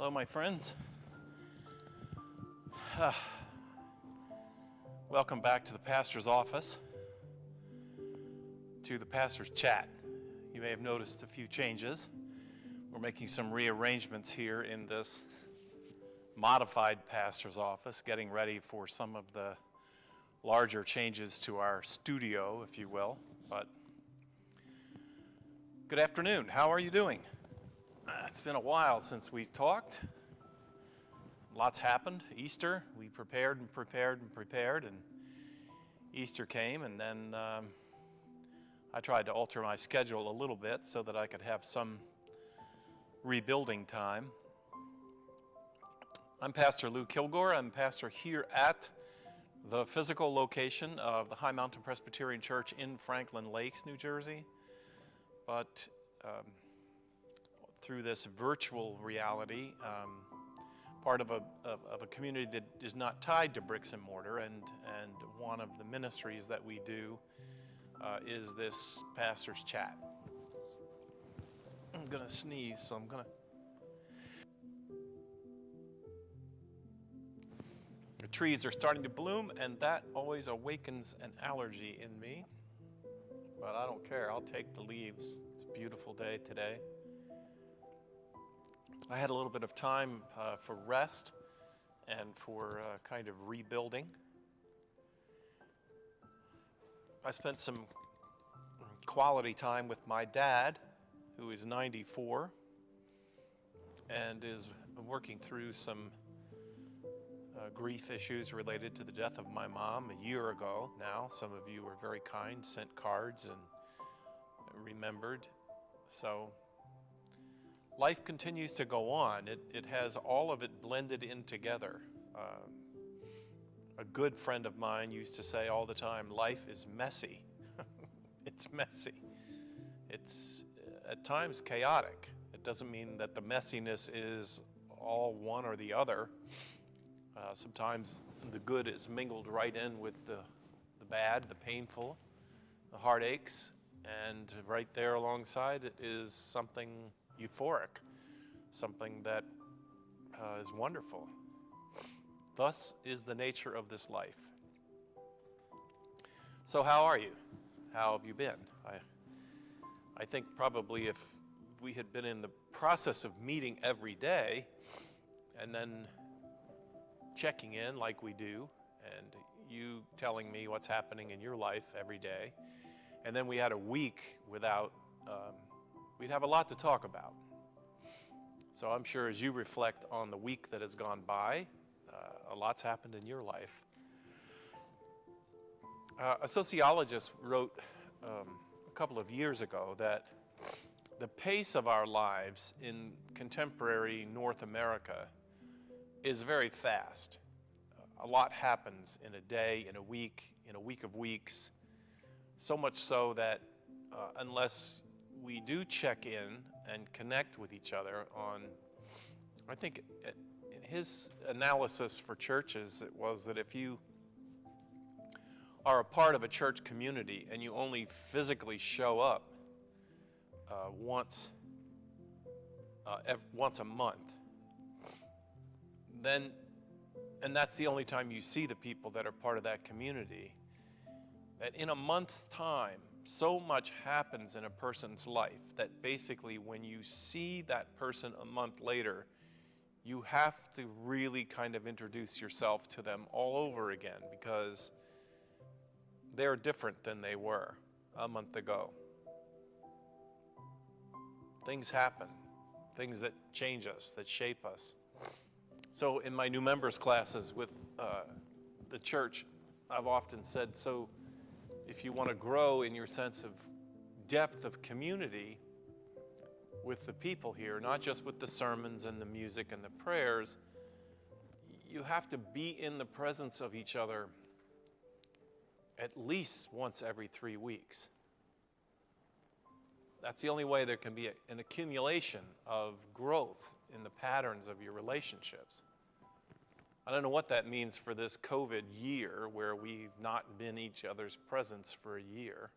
Hello, my friends. Welcome back to the pastor's office, to the pastor's chat. You may have noticed a few changes. We're making some rearrangements here in this modified pastor's office, getting ready for some of the larger changes to our studio, if you will. But good afternoon. How are you doing? It's been a while since we've talked. Lots happened. Easter, we prepared, and Easter came, and then I tried to alter my schedule a little bit so that I could have some rebuilding time. I'm Pastor Lou Kilgore. I'm pastor here at the physical location of the High Mountain Presbyterian Church in Franklin Lakes, New Jersey. But through this virtual reality, part of a community that is not tied to bricks and mortar, and one of the ministries that we do is this pastor's chat. I'm gonna sneeze, so I'm gonna. The trees are starting to bloom, and that always awakens an allergy in me. But I don't care. I'll take the leaves. It's a beautiful day today. I had a little bit of time for rest and for kind of rebuilding. I spent some quality time with my dad, who is 94 and is working through some grief issues related to the death of my mom a year ago now. Some of you were very kind, sent cards and remembered. So life continues to go on. It has all of it blended in together. A good friend of mine used to say all the time, life is messy. It's messy. It's at times chaotic. It doesn't mean that the messiness is all one or the other. Sometimes the good is mingled right in with the bad, the painful, the heartaches, and right there alongside it is something euphoric, something that is wonderful. Thus is the nature of this life. So how are you? How have you been? I think probably if we had been in the process of meeting every day and then checking in like we do, and you telling me what's happening in your life every day, and then we had a week without, we'd have a lot to talk about. So I'm sure as you reflect on the week that has gone by, a lot's happened in your life. A sociologist wrote a couple of years ago that the pace of our lives in contemporary North America is very fast. A lot happens in a day, in a week of weeks, so much so that unless we do check in and connect with each other on, I think in his analysis for churches, it was that if you are a part of a church community and you only physically show up once a month, then, and that's the only time you see the people that are part of that community, that in a month's time, so much happens in a person's life that basically when you see that person a month later, you have to really kind of introduce yourself to them all over again, because they're different than they were a month ago. Things happen, things that change us, that shape us. So in my new members classes with the church, I've often said, so if you want to grow in your sense of depth of community with the people here, not just with the sermons and the music and the prayers, you have to be in the presence of each other at least once every 3 weeks. That's the only way there can be an accumulation of growth in the patterns of your relationships. I don't know what that means for this COVID year where we've not been each other's presence for a year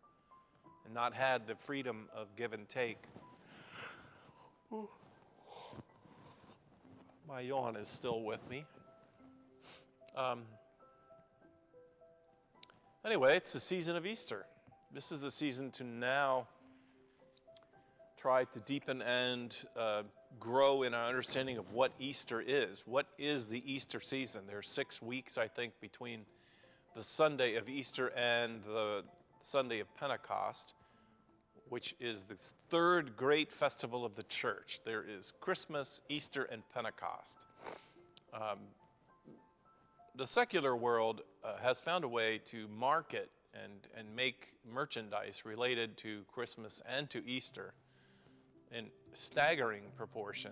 and not had the freedom of give and take. My yawn is still with me. Anyway, it's the season of Easter. This is the season to now try to deepen and grow in our understanding of what Easter is. What is the Easter season? There are 6 weeks, I think, between the Sunday of Easter and the Sunday of Pentecost, which is the third great festival of the church. There is Christmas, Easter, and Pentecost. The secular world has found a way to market and make merchandise related to Christmas and to Easter in staggering proportion.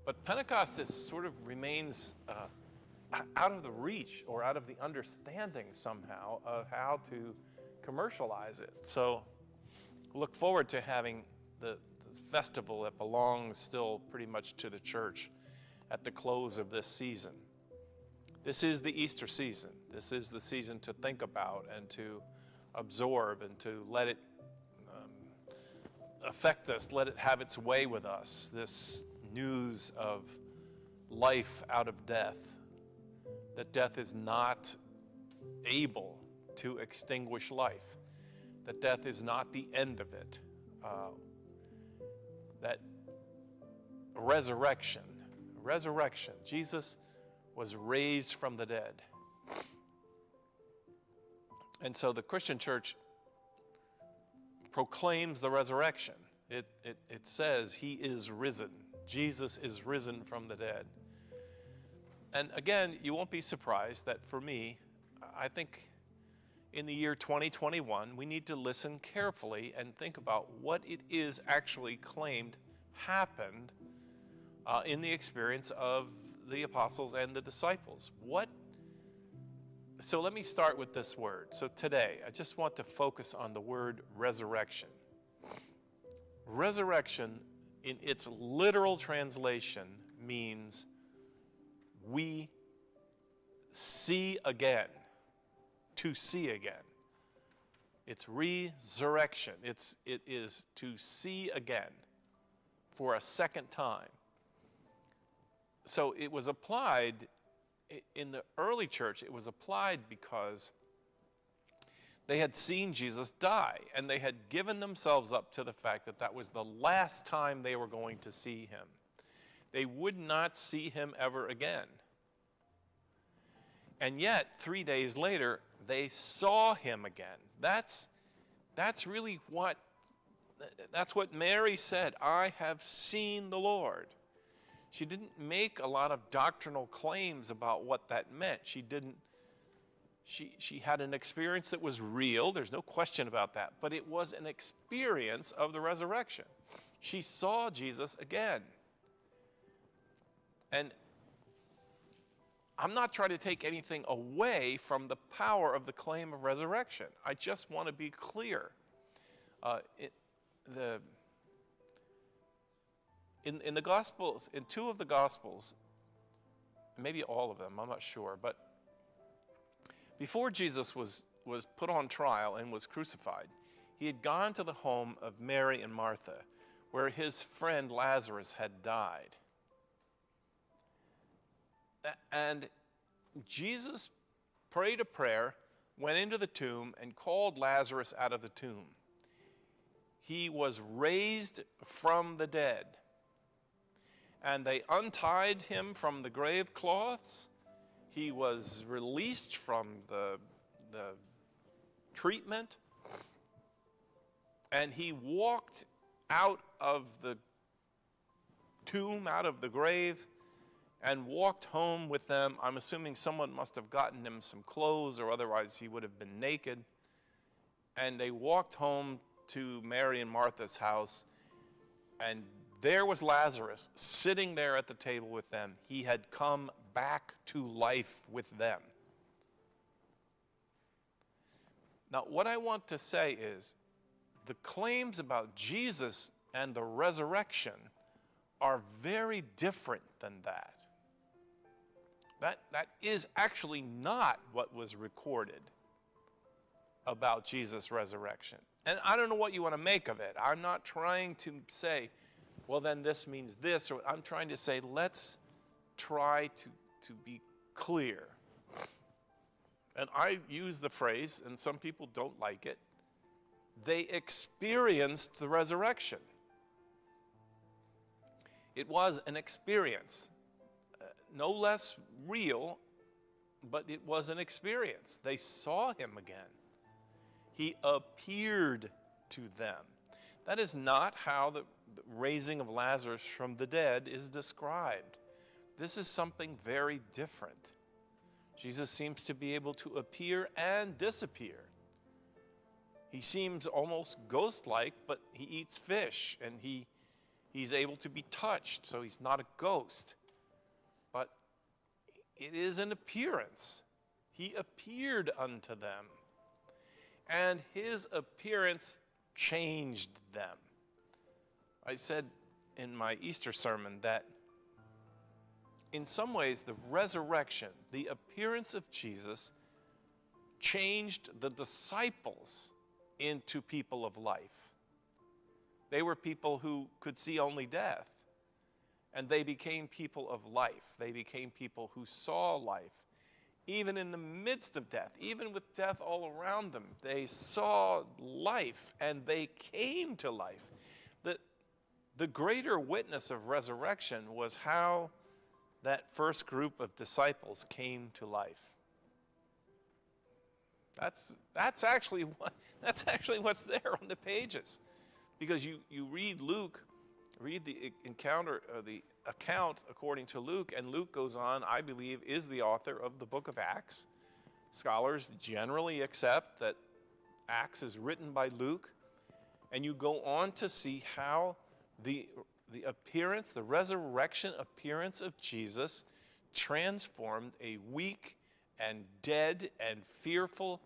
But Pentecost sort of remains out of the reach or out of the understanding somehow of how to commercialize it. So look forward to having the festival that belongs still pretty much to the church at the close of this season. This is the Easter season. This is the season to think about and to absorb and to let it affect us, let it have its way with us. This news of life out of death, that death is not able to extinguish life, that death is not the end of it, that resurrection, Jesus was raised from the dead. And so the Christian church proclaims the resurrection. It says he is risen. Jesus is risen from the dead. And again, you won't be surprised that for me, I think in the year 2021, we need to listen carefully and think about what it is actually claimed happened in the experience of the apostles and the disciples. So let me start with this word. So today, I just want to focus on the word resurrection. Resurrection, in its literal translation, means we see again, to see again. It's resurrection. It is to see again for a second time. So it was applied in the early church. It was applied because they had seen Jesus die, and they had given themselves up to the fact that that was the last time they were going to see him. They would not see him ever again. And yet, 3 days later, they saw him again. That's what Mary said. I have seen the Lord. She didn't make a lot of doctrinal claims about what that meant. She had an experience that was real. There's no question about that. But it was an experience of the resurrection. She saw Jesus again. And I'm not trying to take anything away from the power of the claim of resurrection. I just want to be clear. In the Gospels, in 2 of the Gospels, maybe all of them, I'm not sure, but before Jesus was put on trial and was crucified, he had gone to the home of Mary and Martha, where his friend Lazarus had died. And Jesus prayed a prayer, went into the tomb, and called Lazarus out of the tomb. He was raised from the dead. And they untied him from the grave cloths. He was released from the treatment. And he walked out of the tomb, out of the grave, and walked home with them. I'm assuming someone must have gotten him some clothes, or otherwise he would have been naked. And they walked home to Mary and Martha's house, and there was Lazarus sitting there at the table with them. He had come back to life with them. Now, what I want to say is the claims about Jesus and the resurrection are very different than that. That is actually not what was recorded about Jesus' resurrection. And I don't know what you want to make of it. I'm not trying to say well, then this means this. Or I'm trying to say, let's try to be clear. And I use the phrase, and some people don't like it, they experienced the resurrection. It was an experience, no less real, but it was an experience. They saw him again. He appeared to them. That is not how the raising of Lazarus from the dead is described. This is something very different. Jesus seems to be able to appear and disappear. He seems almost ghost-like, but he eats fish, and he's able to be touched, so he's not a ghost. But it is an appearance. He appeared unto them, and his appearance changed them. I said in my Easter sermon that in some ways the resurrection, the appearance of Jesus, changed the disciples into people of life. They were people who could see only death, and they became people of life. They became people who saw life. Even in the midst of death, even with death all around them, they saw life and they came to life. The greater witness of resurrection was how that first group of disciples came to life. That's actually what's there on the pages. Because you read Luke, read the account according to Luke, and Luke goes on, I believe, is the author of the book of Acts. Scholars generally accept that Acts is written by Luke, and you go on to see how the appearance, the resurrection appearance of Jesus transformed a weak and dead and fearful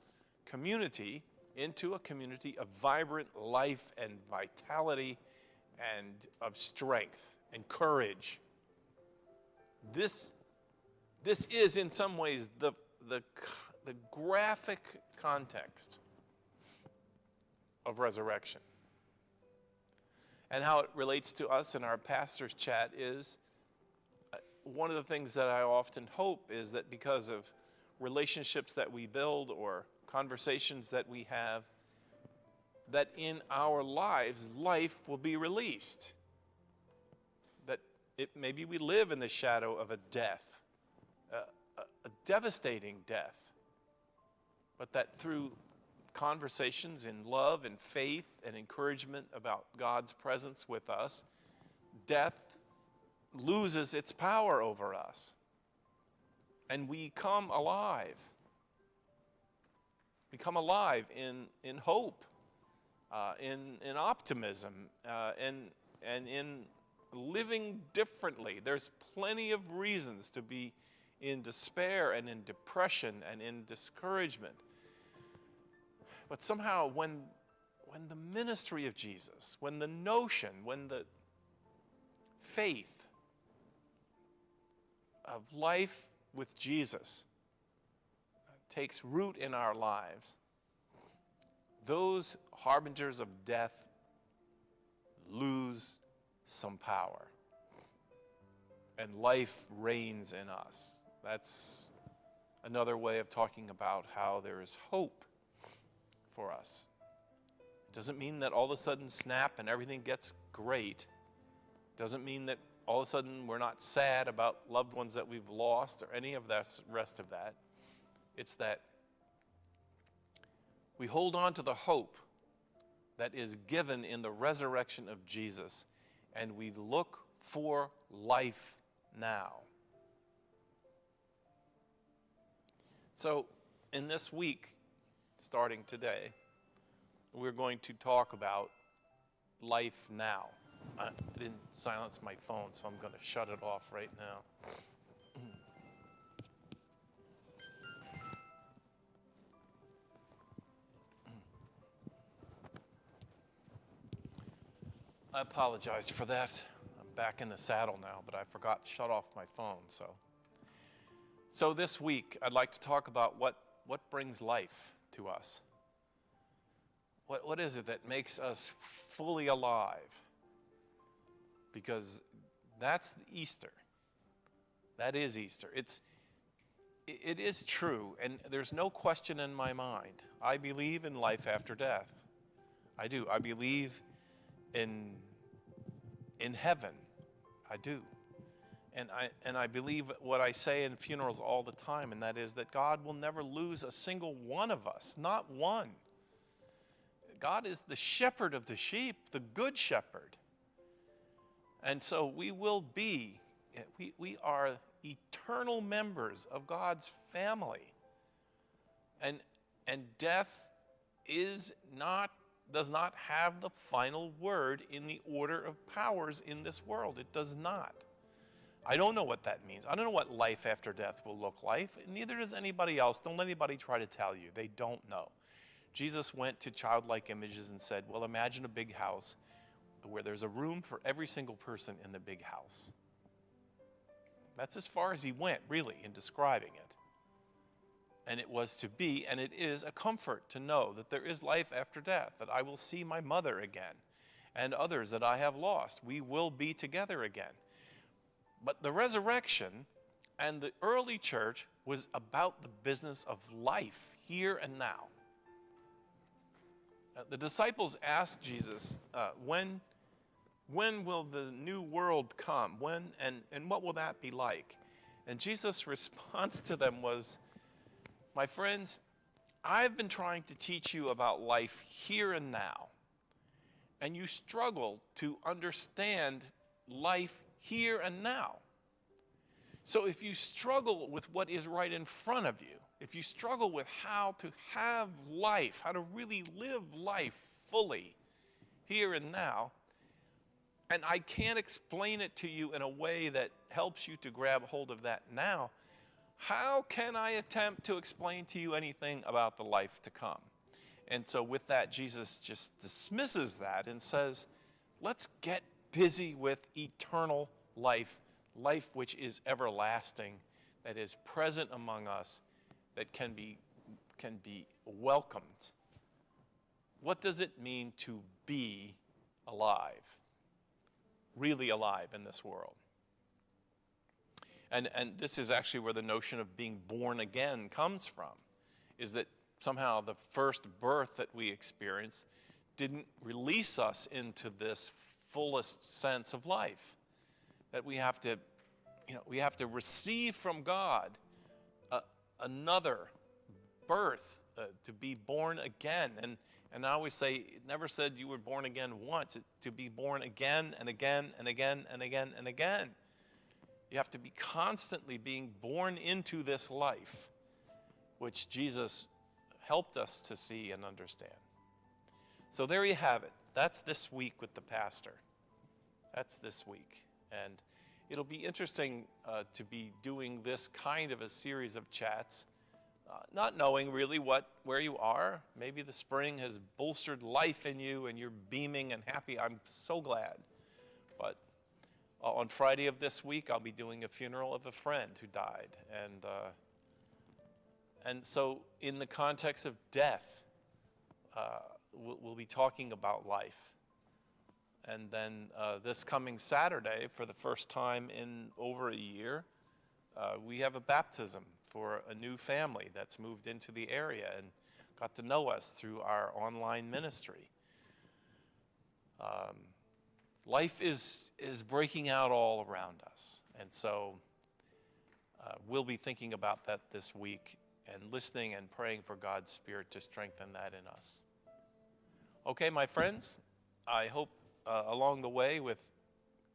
community into a community of vibrant life and vitality and of strength and courage. This is in some ways the graphic context of resurrection. And how it relates to us in our pastor's chat is one of the things that I often hope is that because of relationships that we build or conversations that we have, that in our lives, life will be released. That maybe we live in the shadow of a death, a devastating death, but that through conversations in love and faith and encouragement about God's presence with us, death loses its power over us. And we come alive. We come alive in hope, in optimism, and in living differently. There's plenty of reasons to be in despair and in depression and in discouragement. But somehow when the ministry of Jesus, when the notion, when the faith of life with Jesus takes root in our lives, those harbingers of death lose some power. And life reigns in us. That's another way of talking about how there is hope for us. It doesn't mean that all of a sudden snap and everything gets great. It doesn't mean that all of a sudden we're not sad about loved ones that we've lost or any of that rest of that. It's that we hold on to the hope that is given in the resurrection of Jesus, and we look for life now. So in this week, starting today, we're going to talk about life now. I didn't silence my phone, so I'm going to shut it off right now. I apologized for that. I'm back in the saddle now, but I forgot to shut off my phone. So this week, I'd like to talk about what brings life to us. What is it that makes us fully alive? because that's Easter. That is Easter. It is true, and there's no question in my mind. I believe in life after death. I do. I believe in heaven. I do. And I believe what I say in funerals all the time, and that is that God will never lose a single one of us, not one. God is the shepherd of the sheep, the good shepherd. And so we are eternal members of God's family. And death does not have the final word in the order of powers in this world. It does not. I don't know what that means. I don't know what life after death will look like. Neither does anybody else. Don't let anybody try to tell you. They don't know. Jesus went to childlike images and said, well, imagine a big house where there's a room for every single person in the big house. That's as far as he went, really, in describing it. And it was to be, and it is a comfort to know that there is life after death, that I will see my mother again, and others that I have lost. We will be together again. But the resurrection and the early church was about the business of life, here and now. The disciples asked Jesus, when will the new world come? When and what will that be like? And Jesus' response to them was, my friends, I've been trying to teach you about life here and now, and you struggle to understand life here and now. So if you struggle with what is right in front of you, if you struggle with how to have life, how to really live life fully here and now, and I can't explain it to you in a way that helps you to grab hold of that now, how can I attempt to explain to you anything about the life to come? And so with that, Jesus just dismisses that and says, let's get busy with eternal life, life which is everlasting, that is present among us, that can be welcomed. What does it mean to be alive? Really alive in this world? And this is actually where the notion of being born again comes from, is that somehow the first birth that we experienced didn't release us into this fullest sense of life. That we have to receive from God another birth, to be born again. And I always say, it never said you were born again once, to be born again and again and again and again and again. You have to be constantly being born into this life, which Jesus helped us to see and understand. So there you have it. That's this week with the pastor. That's this week. And it'll be interesting to be doing this kind of a series of chats, not knowing really where you are. Maybe the spring has bolstered life in you and you're beaming and happy. I'm so glad. But on Friday of this week, I'll be doing a funeral of a friend who died. And so in the context of death, we'll be talking about life. And then this coming Saturday, for the first time in over a year, we have a baptism for a new family that's moved into the area and got to know us through our online ministry. Life is breaking out all around us. And so we'll be thinking about that this week and listening and praying for God's Spirit to strengthen that in us. Okay, my friends, I hope along the way with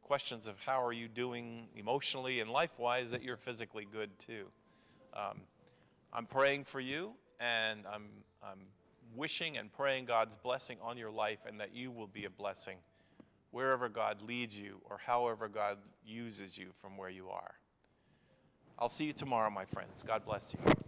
questions of how are you doing emotionally and life-wise that you're physically good too. I'm praying for you, and I'm wishing and praying God's blessing on your life, and that you will be a blessing wherever God leads you or however God uses you from where you are. I'll see you tomorrow, my friends. God bless you.